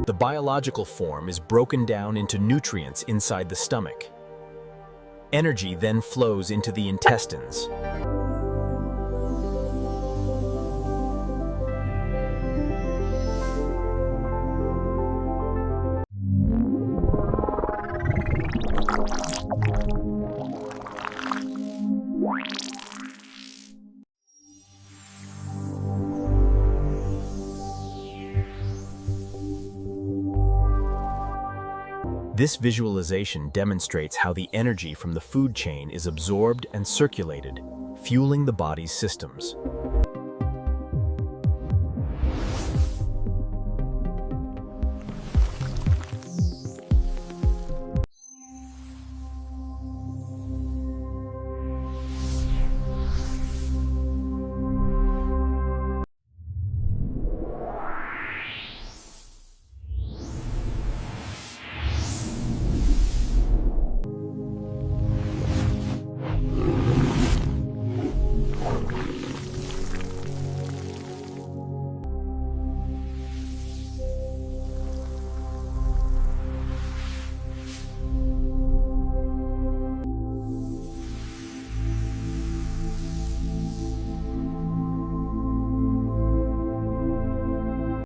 The biological form is broken down into nutrients inside the stomach. Energy then flows into the intestines. This visualization demonstrates how the energy from the food chain is absorbed and circulated, fueling the body's systems.